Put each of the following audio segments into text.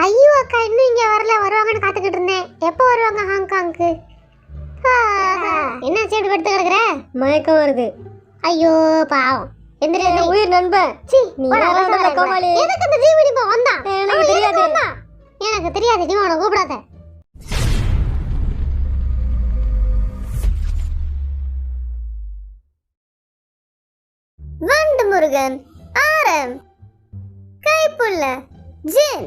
ஐயோ அக்கா, இன்னும் இங்க வரல. வருவாங்கன்னு காத்துக்கிட்டு இருந்தேன். எப்போ வருவாங்க ஹாங்காங்க்கு? என்ன சேடு படுத்து கிடக்குற? மயக்கம் வருது. ஐயோ பாவம். எந்திரி உயிர் நண்பன். நீ கோமாளி. எதுக்கு இந்த ஜீவனி போ வந்தா? எனக்கு தெரியாது. எனக்கு தெரியாது. நீ அவனை கூப்பிடாத. வண்டு முருகன் ஆரம், Kaipulla Jin,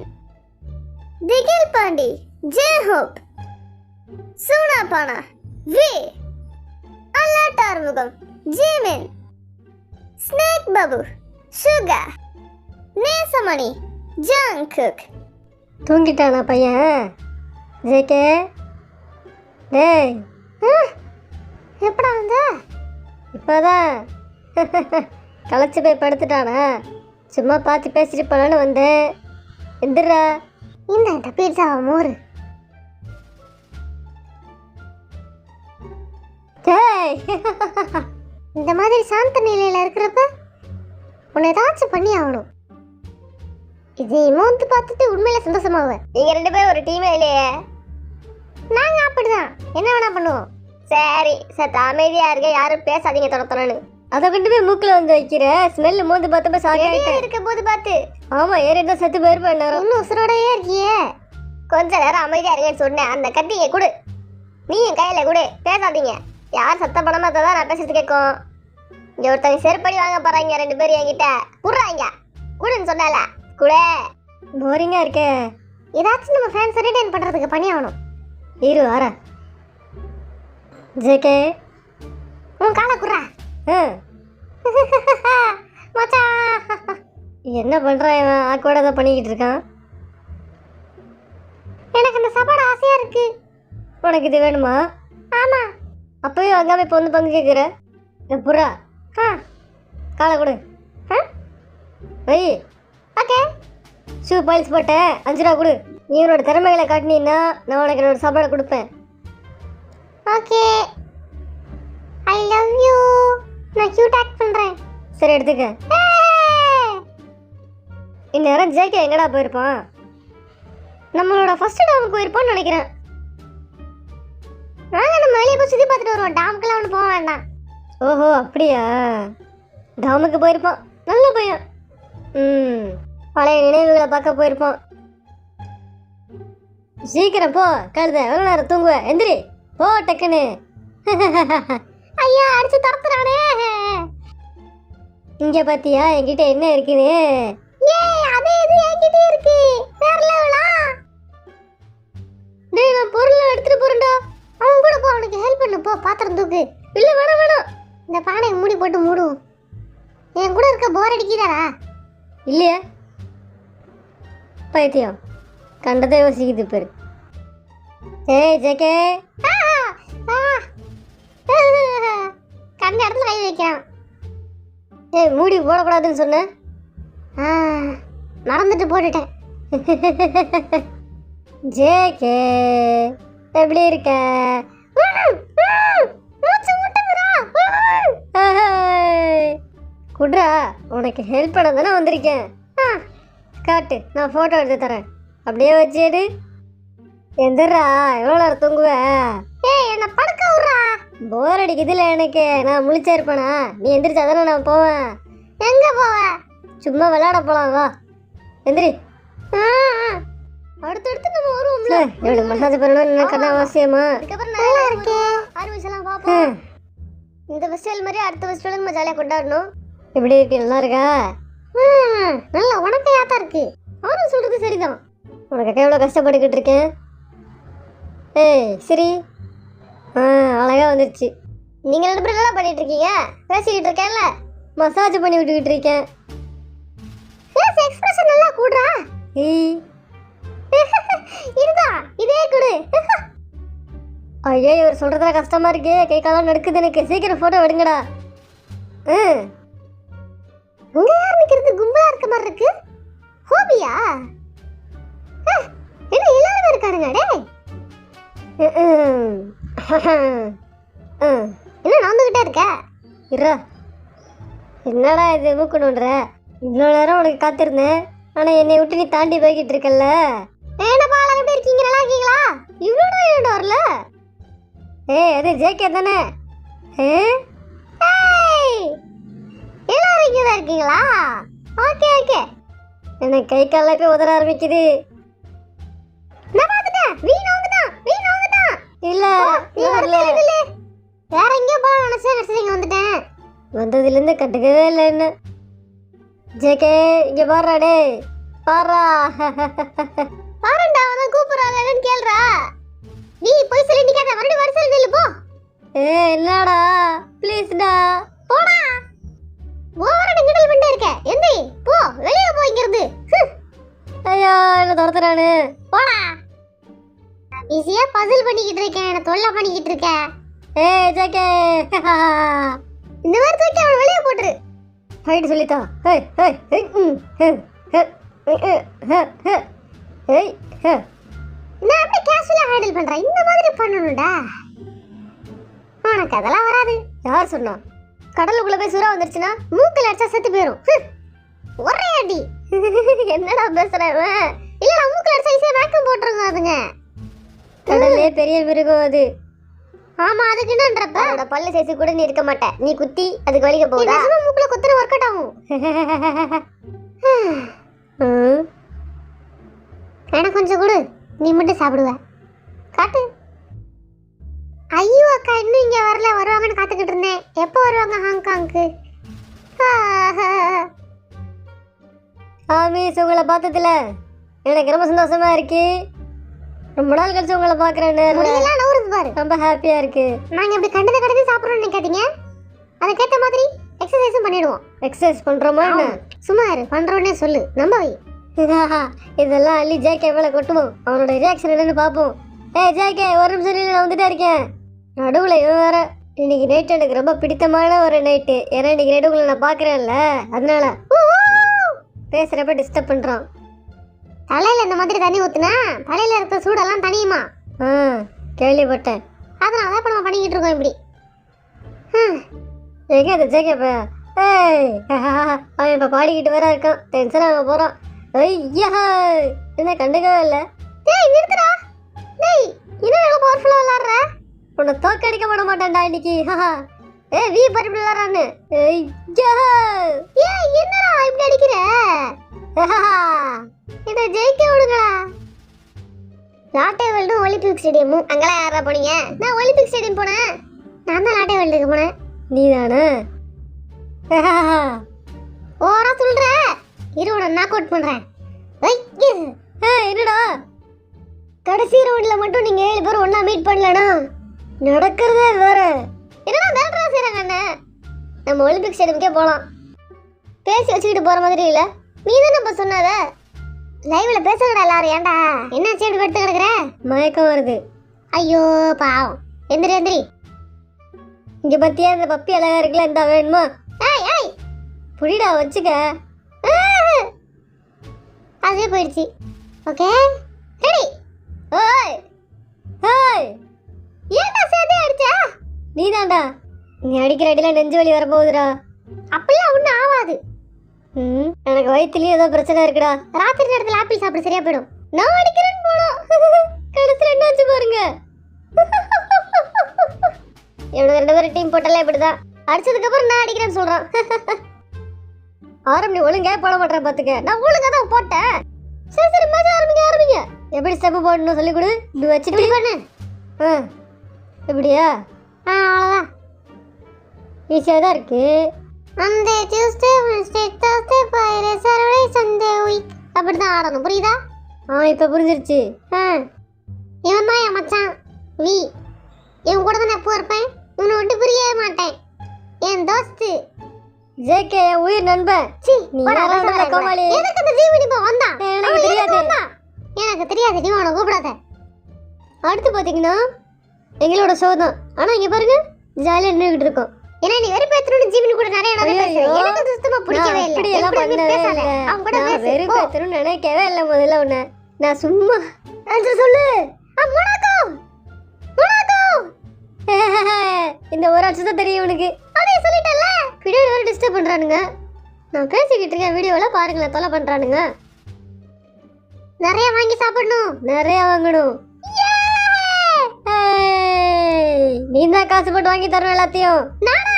Thigil Pandi J Hope, Soonapaana V, அல்லாட்டார்முகம் Jimin, snake Babu Suga, Nesamani Jungkook. தூங்கிட்டானா பையன்? ஜேகே டேய், எப்படா வந்த? இப்போதான் களைச்சி போய் படுத்துட்டானா? சும்மா பார்த்து பேசிட்டு போலான்னு வந்தேன். எந்திரா. இந்த பீட்சா மோரு. டேய், இந்த மாதிரி சாந்த நிலையில இருக்கிறப்ப உன்னை ஏதாச்சும் பண்ணி ஆகணும். இது மோந்து பார்த்துட்டு உண்மையில சந்தோஷமாவ. நீங்க 2 பேரும் ஒரு டீமே இல்லையே. நாங்க அப்படிதான், என்ன வேணா பண்ணுவோம். சரி, சத்த அமைதியா இருக்க, யாரும் பேசாதீங்க தொடத்தணும்னு. அதை கொண்டு போய் மூக்கில் வந்து வைக்கிற. ஸ்மெல்லு மோந்து பார்த்தப்ப சாக்கிட்டு இருக்க போது பார்த்து. ஆமா, ஏறிட்டா செத்து போயிருப்பேன். நேரம் இன்னும் உசுரோடையே இருக்கியே. கொஞ்ச நேரம் அமைதியா இருங்கன்னு சொன்னேன். அந்த கத்திங்க கொடு, நீ என் கையில கொடு. பேசாதீங்க. யார் சத்த பணமா தான் நான் பேசுறது கேட்கும். இங்க ஒருத்தங்க செருப்படி வாங்க போறாங்க 2 பேரும் என்கிட்ட. புடுறாங்க, குடுன்னு சொன்னால குடு. போரிங்கா இருக்கே. ஏதாச்சும் நம்ம ஃபேன்ஸ் ரிட்டர்ன் பண்றதுக்கு பண்ணி ஆகணும். இரு வர. ஜேகே உன் காலை குடுறா. மச்சான், என்ன பண்றான் இவன்? ஆக்கோட தான் பண்ணிக்கிட்டு இருக்கான். எனக்கு இந்த சாப்பாடு ஆசையா இருக்கு. உனக்கு இது வேணுமா? ஆமா. அப்பவே அங்கே இப்போ வந்து பங்கு கேட்குற. புறா காலை கொடு. வை. ஓகே. ஷூ பாலிஸ் போட்டேன், 5 ரூபா கொடு. நீ உன்னோட திறமைகளை காட்டினீன்னா நான் உனக்கு என்னோட சாப்பாடை கொடுப்பேன். ஓகே. I love you. நான் கியூட் ஆக்ட் பண்றேன். சரி, எடுத்துக்க. இந்நேரம் ஜேகே எங்கடா போயிருப்பான்? நம்மளோட ஃபர்ஸ்ட் டாமுக்கு போயிருப்போம்னு நினைக்கிறேன். நம்ம வெளியே போய் சுற்றி பார்த்துட்டு வருவோம். டாமுக்கெல்லாம் ஒன்று போக வேண்டாம். ஓஹோ, அப்படியா? டாமுக்கு போயிருப்பான். நல்ல பையன். பழைய நினைவுகளை பார்க்க போயிருப்பான். சீக்கிரம் போ கழுத. எவ்வளோ நேரம் தூங்குவ? எந்திரி போ டக்குன்னு. ஐயா, அடிச்சு தரத்துறானே. இங்க பாத்தியா என்கிட்ட என்ன இருக்குன்னு? அதே இது என்கிட்ட இருக்கு. வேற லெவலா? டேய், நான் பொருளை எடுத்துட்டு போறேன்டா. அவன் கூட போ, அவனுக்கு ஹெல்ப் பண்ணு. போ, பாத்திரம் தூக்கு. இல்ல, வேணாம் வேணாம். இந்த பானையை மூடி போட்டு மூடுவோம். என் கூட இருக்க போர் அடிக்குதாடா? இல்லையா? பைத்தியம் கண்டதை யோசிக்குது பேரு. ஏய் ஜேகே, கண்ட இடத்துல கை வைக்கிறான். ஏய், மூடி போடக்கூடாதுன்னு சொன்னேன். மறந்துட்டு போட்டுட்டேன். ஜேகே, எப்படி இருக்க? குட்ரா, உனக்கு ஹெல்ப் பண்ண தானே வந்திருக்கேன். காட்டு, நான் ஃபோட்டோ எடுத்து தரேன். அப்படியே வச்சுடு. எந்திரா, எவ்வளோ நேரம் தூங்குவ? என்ன படுக்க விட்றா. போர் அடிக்குதுல்ல எனக்கு. நான் முழிச்சா இருப்பேனா? நீ எந்திரிச்சா தானே நான் போவேன். எங்க போவ? சும்மா விளையாட போலாம், வா. எந்திரி. அடுத்தடுத்து நம்ம வருவோம்ல. எவ்வளோ மசாஜ் பண்ணணும்னு எனக்கு அவசியமா? அதுக்கப்புறம் நல்லா இருக்கே. ஆரம்பிச்சலாம் பாப்போம். இந்த ஃபெஸ்டிவல் மாதிரி அடுத்த ஃபெஸ்டிவலுக்கு நம்ம ஜாலியாக கொண்டாடணும். எப்படி இருக்கு? நல்லா இருக்கா? நல்லா உனக்கையா தான் இருக்கு. அவரும் சொல்றது சரிதான். உனக்கு எவ்வளோ கஷ்டப்பட்டுக்கிட்டு இருக்கேன். ஏய் சரி, அழகா வந்துருச்சு. நீங்கள் 2 பேரும் என்ன பண்ணிட்டு இருக்கீங்க? பேசிக்கிட்டு இருக்கேன்ல. மசாஜ் பண்ணி விட்டுக்கிட்டு இருக்கேன். ஃபேஸ் எக்ஸ்பிரஷன் நல்லா கூடுறா. ஏய் இருடா, இதே குடு. ஐயோ, இவர் சொல்றதுல கஷ்டமா இருக்கு. கை காலம் நடக்குது எனக்கு. சீக்கிரம் போட்டோ எடுங்கடா. உங்க யார் நிக்கிறது? கும்பலா இருக்க மாதிரி இருக்கு. ஹோபியா? என்ன எல்லாரும் இருக்கானுங்க? டேய், என்ன நடந்துகிட்டே இருக்க? இரா, என்னடா இது மூக்கணுன்ற? இவ்வளோ நேரம் உனக்கு காத்திருந்தேன். ஆனால் என்னை விட்டு நீ தாண்டி போய்கிட்டு இருக்கல்ல. என்னப்பா எப்படி இருக்கீங்க? நல்லா இருக்கீங்களா? இவ்வளோ நேரம் வரல. அது ஜேகே தானே? எல்லாரும் இங்கே தான் இருக்கீங்களா? Okay okay. எனக்கு கை காலில் போய் உதற ஆரம்பிக்குது. நான் பார்த்துட்டேன். வீண் வந்துட்டான். இல்ல வரல. வேற எங்கேயோ போக நினைச்சேன். இங்க வந்துட்டேன். வந்ததுலேருந்து கட்டுக்கவே இல்லை என்ன. ஜேகே இங்க பாருடா. டே பாரா. பாருடா அவன் கூப்பிடுறாங்க. என்னன்னு கேளுடா. நீ போய் சொல்லி நிக்காத. மறுபடியும் வரிசையில் நில்லு போ. என்னடா ப்ளீஸ்டா போடா. ஓவரா கிண்டல் பண்ணிட்டே இருக்க. எந்தி போ. வெளியே போ இங்க இருந்து. ஐயோ என்ன துரத்துறானு. போடா. ஈஸியா பசில் பண்ணிக்கிட்டு இருக்கேன். என்ன தொல்லை பண்ணிக்கிட்டு இருக்க. ஜேகே இந்த மாதிரி தூக்கி அவன் வெளியே போட்டுரு. ஹைட் சொல்லித்தா. நான் அப்படியே கேஷுவலா ஹேண்டில் பண்றேன். இந்த மாதிரி பண்ணணும்டா. உனக்கு அதெல்லாம் வராது. யார் சொன்னா? கடலுக்குள்ள போய் சுறா வந்துருச்சுன்னா மூக்கில் அடிச்சா செத்து போயிடும். ஒரே அடி. என்னடா பேசுறேன்? இல்ல மூக்கில் அடிச்சா ஈஸியா வேக்கம் போட்டுருங்க. அதுங்க கடல்லே பெரிய மிருகம் அது. ஆமா அதுக்கு என்னன்றப்ப அந்த பல்லு சேசி கூட நீ இருக்க மாட்டே. நீ குத்தி அதுக்கு வலிக்க போகுதா? சும்மா மூக்குல குத்துற வொர்க் அவுட் ஆகும். எனக்கு கொஞ்சம் கொடு. நீ மட்டும் சாப்பிடுவ. காட்டு. ஐயோ அக்கா இன்னும் இங்க வரல. வருவாங்கன்னு காத்துக்கிட்டு இருந்தேன். எப்போ வருவாங்க ஹாங்காங்க்கு? ஆமீஸ் உங்களை பார்த்ததுல எனக்கு ரொம்ப சந்தோஷமா இருக்கு. ரொம்ப நாள் கழிச்சு உங்களை பாக்குறேன்னு பாரு. ரொம்ப ஹாப்பியா இருக்கு. நாங்க இப்படி கண்டது சாப்பிடணும்னு நினைக்காதீங்க. அதுக்கேற்ற மாதிரி எக்ஸசைஸும் பண்ணிடுவோம். எக்ஸசைஸ் பண்றோமா? சும்மா இரு. பண்றோன்னே சொல்லு. நம்ப வை. இதெல்லாம் அள்ளி ஜேகே மேல கொட்டுவோம். அவனோட ரியாக்ஷன் என்னன்னு பார்ப்போம். ஜேகே ஒரு நிமிஷம் நான் வந்துட்டே இருக்கேன். நடுவுல இவன் வேற. இன்னைக்கு நைட் எனக்கு ரொம்ப பிடித்தமான ஒரு நைட்டு. ஏன்னா இன்னைக்கு நைட்டு உங்களை நான் பாக்குறேன்ல, அதனால பேசுறப்ப டிஸ்டர்ப் பண்றான். தலையில இந்த மாதிரி தண்ணி ஊத்துனா தலையில இருக்க சூடெல்லாம் தனியுமா? கேள்விப்பட்டேன். அதனால தான் இப்ப நம்ம பண்ணிக்கிட்டு இருக்கோம் இப்படி. எங்க அது ஜேகே? அவன் இப்ப பாடிக்கிட்டு வேற இருக்கான். டென்ஷன் ஆக போறான். ஐயா என்ன கண்டுக்கவே இல்லை. டேய் நிறுத்துடா. டேய் இன்னும் எவ்வளவு பவர்ஃபுல்லா விளையாடுற. உன்னை தோக்கடிக்க விட மாட்டேன்டா இன்னைக்கு. வீ பறி விளையாடுறான்னு. என்னடா இப்படி அடிக்கிற? இதை ஜெயிக்க விடுங்களா. Latte வேர்ல்டும் Olympic ஸ்டேடியமும். அங்கெல்லாம் யாரா போனீங்க? நான் ஒலிம்பிக் ஸ்டேடியம் போனேன். நான் தான் லாட்டே வேர்ல்டுக்கு போனேன். நீ தானே? ஓரா சொல்ற. இரு உன்னை நாக் அவுட் பண்றேன். என்னடா கடைசி ரவுண்ட்ல மட்டும் நீங்க 7 பேர் ஒண்ணா மீட் பண்ணலனா நடக்கிறதே வேற. என்னடா மேட்ரா செய்றாங்க அண்ணே. நம்ம ஒலிம்பிக் ஸ்டேடியம்க்கே போலாம். பேசி வச்சுக்கிட்டு போற மாதிரி இல்ல. நீ தானே நம்ம சொன்னத லைவ்ல பேசுங்கடா எல்லாரும். ஏன்டா என்ன சேடு எடுத்து கிடக்குற? மயக்கம் வருது. ஐயோ பாவம். எந்திரி. இங்க பத்தியா இந்த பப்பி அழகா இருக்குல்ல, இந்த வேணுமா? ஏய் புடிடா வச்சுக்க. அதே போயிடுச்சு. Okay ready. ஏன்டா சேதே அடிச்சா? நீதான்டா. நீ அடிக்கிற அடியில நெஞ்சு வலி வரப்போகுதுடா. அப்படிலாம் ஒன்றும் ஆகாது. எனக்கு வயிற்றுலயும் ஏதோ பிரச்சனை இருக்குடா. ராத்திரி நேரத்தில் ஆப்பிள் சாப்பிட சரியா போயிடும். நான் அடிக்கிறேன்னு போனோம். கடைசியில் என்ன ஆச்சு பாருங்க. இவனுக்கு 2 பேரும் டீம் போட்டாலே இப்படிதான். அடிச்சதுக்கு அப்புறம் நான் அடிக்கிறேன்னு சொல்றான். ஆரம்பி ஒழுங்கா போட மாட்டேன் பாத்துக்க. நான் ஒழுங்கா தான் போட்டேன். சரி மேட்ச் ஆரம்பிங்க. எப்படி ஸ்டெப் போடணும் சொல்லி கொடு. இப்படி வச்சுட்டு பண்ணு. எப்படியா? அவ்வளோதான். ஈஸியாக தான் இருக்கு. Monday Tuesday Wednesday Thursday Friday Saturday Sunday week அப்படி தான் ஆடணும். புரியுதா? இப்போ புரிஞ்சிருச்சு. இவன் தான் என் மச்சான் நீ. இவன் கூட தான் எப்போ இருப்பேன். இவனை விட்டு புரியவே மாட்டேன். என் தோஸ்து ஜேகே, என் உயிர் நண்பன். நீ கோமாளி. எதுக்கு இந்த ஜீவன் இப்போ வந்தான்? எனக்கு தெரியாது. நீ அவனை கூப்பிடாத. அடுத்து பார்த்தீங்கன்னா எங்களோட ஷோ தான். ஆனால் இங்கே பாருங்க ஜாலியாக நின்றுக்கிட்டு இருக்கோம். ஏன்னா நீ வெறுப்பேற்றணும் ஜீவன் கூட நிறைய எனக்கு சுத்தமாக பிடிக்கவே இல்லை. இப்படி எல்லாம் பண்ணவே இல்லை. அவன் கூட வெறுப்பேற்றணும்னு நினைக்கவே இல்லை. முதல்ல ஒன்று நான் சும்மா சொல்லு. இந்த ஒரு அர்த்தம் தான் தெரியும் உனக்கு. அதே சொல்லிட்டல. வீடியோ வேற டிஸ்டர்ப் பண்றானுங்க. நான் பேசிக்கிட்டு இருக்கேன் வீடியோல பாருங்களேன். தொலை பண்றானுங்க. நிறைய வாங்கி சாப்பிடணும். நிறைய வாங்கணும். நீ தான் காசு போட்டு வாங்கி தரணும் எல்லாத்தையும். நானா?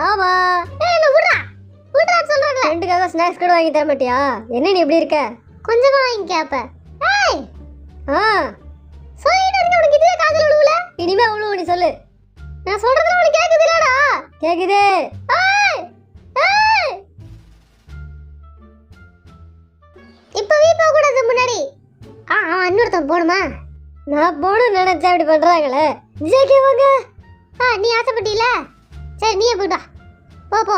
ஆமா. என்ன விடுறா விடுறா சொல்றேன். ஃப்ரெண்டுக்காக ஸ்நாக்ஸ் கூட வாங்கி தர மாட்டியா? என்ன நீ இப்படி இருக்க? கொஞ்சமா வாங்கிக்க அப்ப. ஏய் ஆ சொல்லிட்டு இருக்க, உனக்கு இதுவே காதுல விழுவல. இனிமே அவ்வளவு நீ சொல்லு. நான் சொல்றது உனக்கு கேக்குதுலடா? கேக்குதே. ஏய் ஏய் இப்பவே போக கூடாது முன்னாடி. இன்னொருத்தன் போடுமா? நான் போகணும்னு நினைச்சா இப்படி பண்றாங்களே. ஜேகே வாங்க. நீ ஆசைப்பட்டீல, சரி நீயே போயிட்டு வா. போ போ.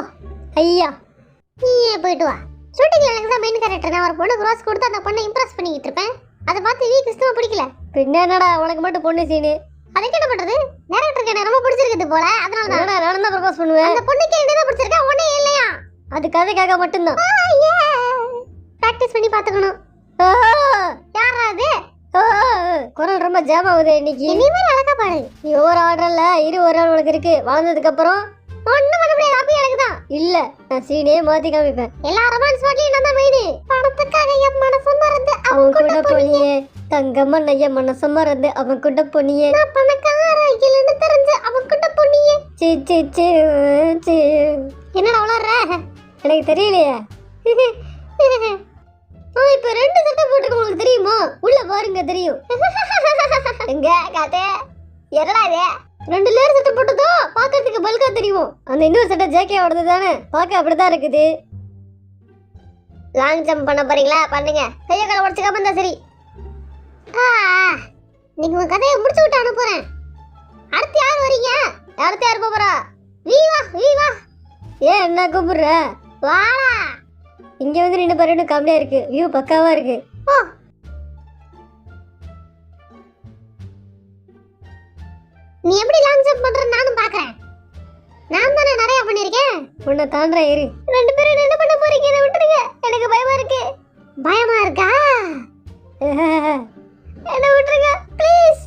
ஐயா நீயே போயிட்டு வா. ஷூட்டிங்ல எனக்கு தான் மெயின் கேரக்டர். நான் ஒரு பொண்ணுக்கு ரோஸ் கொடுத்து அந்த பொண்ணை இம்ப்ரெஸ் பண்ணிக்கிட்டு இருப்பேன். அதை பார்த்து கிறிஸ்துவ பிடிக்கல. பின்ன என்னடா உனக்கு மட்டும் பொண்ணு சீனு? அதுக்கு என்ன பண்றது? டேரக்டருக்கு எனக்கு ரொம்ப பிடிச்சிருக்குது போல, அதனால தான் நானும் தான் ப்ரப்போஸ் பண்ணுவேன். அந்த பொண்ணுக்கு என்ன தான் பிடிச்சிருக்கா, உடனே இல்லையா? அது கதைக்காக மட்டும்தான். பிராக்டிஸ் பண்ணி பாத்துக்கணும். யாரா அது? குரல் ரொம்ப ஜாம் ஆகுது இன்னைக்கு. இனிமேல் அழகா பாடு. நீ ஒரு ஆர்டர்ல ஒரு ஆள் உனக்கு இருக்கு. வாழ்ந்ததுக்கு அப்புறம் ஒண்ணும் பண்ண முடியாது. அப்படி எனக்கு தான் இல்ல, நான் சீனே மாத்தி காமிப்பேன். எல்லா ரொமான்ஸ் பாட்லயும் நான் தான் மெயின். பணத்துக்காக என் மனசு மறந்து அவன் கூட போனியே, தங்கம்மா நைய மனசு மறந்து அவன் கூட போனியே, நான் பணக்கார இல்லன்னு தெரிஞ்சு அவன் கூட போனியே. சீ சீ சீ சீ. என்னடா வளர்ற? எனக்கு தெரியலையே. இப்ப 2 சட்டை போட்டுக்க உங்களுக்கு தெரியுமா? உள்ள பாருங்க தெரியும். எங்க காத்தே என்னடா இது? 2 லேயர் சட்டை போட்டதோ பாக்கிறதுக்கு பல்கா தெரியும். அந்த இன்னொரு சட்டை ஜேகேவோடது தானே, பார்க்க அப்படிதான் இருக்குது. லாங் ஜம்ப் பண்ண போறீங்களா? பண்ணுங்க. கையை கால உடச்சுக்காம இருந்தா சரி. நீங்க உங்க கதையை முடிச்சு விட்டு அனுப்புறேன். அடுத்து யார் வரீங்க? அடுத்து யார் போறா? வீ வா. ஏன் என்ன கூப்பிடுற? வாடா. இங்க வந்து நின்று பாரு, காமெடியா இருக்கு. வியூ பக்காவா இருக்கு. ஓ நீ எப்படி லாங் ஜம்ப் பண்றன்னு நானும் பாக்குறேன். நான் தானே நிறைய பண்ணிருக்கேன். உன்னை தாண்டா ஏறு. 2 பேரும் என்ன பண்ண போறீங்க? என்ன விட்டுருங்க, எனக்கு பயமா இருக்கு. பயமா இருக்கா? என்ன விட்டுருங்க ப்ளீஸ்.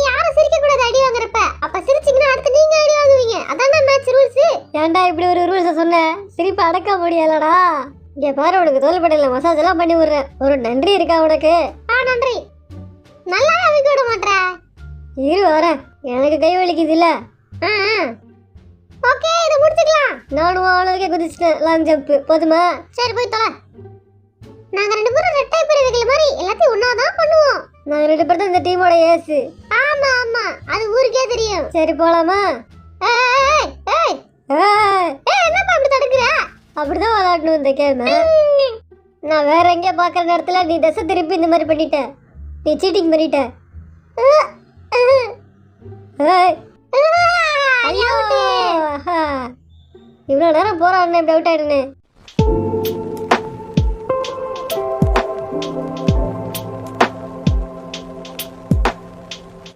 யாரும் சிரிக்க கூடாது அடி வாங்குறப்ப. அப்ப சிரிச்சீங்கன்னா அடுத்து நீங்க அடி வாங்குவீங்க. அதானே மேட்ச் ரூல்ஸ். ஏன்டா இப்படி ஒரு ரூல்ஸ் சொன்ன? சிரிப்பு அடக்க முடியலடா. இங்க பாரு, உனக்கு தோல்படையில மசாஜ் எல்லாம் பண்ணி விடுறேன். ஒரு நன்றி இருக்கா உனக்கு? நன்றி. நல்லா அமைக்க விட மாட்டற. இரு வரேன், எனக்கு கை வலிக்குது இல்ல. ஓகே, இத முடிச்சுக்கலாம். நானும் ஆளுக்கே குதிச்சிட்டேன் லாங் ஜம்ப். போதுமா? சரி போய் தொலை. நாங்க 2 பேரும் ரெட்டை பிறவிகள் மாதிரி எல்லாத்தையும் ஒண்ணா தான் பண்ணுவோம். நாங்க 2 பேரும் தான் இந்த டீமோட ஏஸ். ஆமா அது ஊருக்கே தெரியும். சரி போலாமா? ஏய் என்னப்பா இப்படி தடுக்குற? அப்படிதான் விளையாடணும் இந்த கேம். நான் வேற எங்கேயா பாக்குற நேரத்துல நீ தசை திருப்பி இந்த மாதிரி பண்ணிட்ட. நீ சீட்டிங் பண்ணிட்ட. ஐயோ, இவ்வளவு நேரம் போறான்னு இப்படி அவுட் ஆயிடுனே.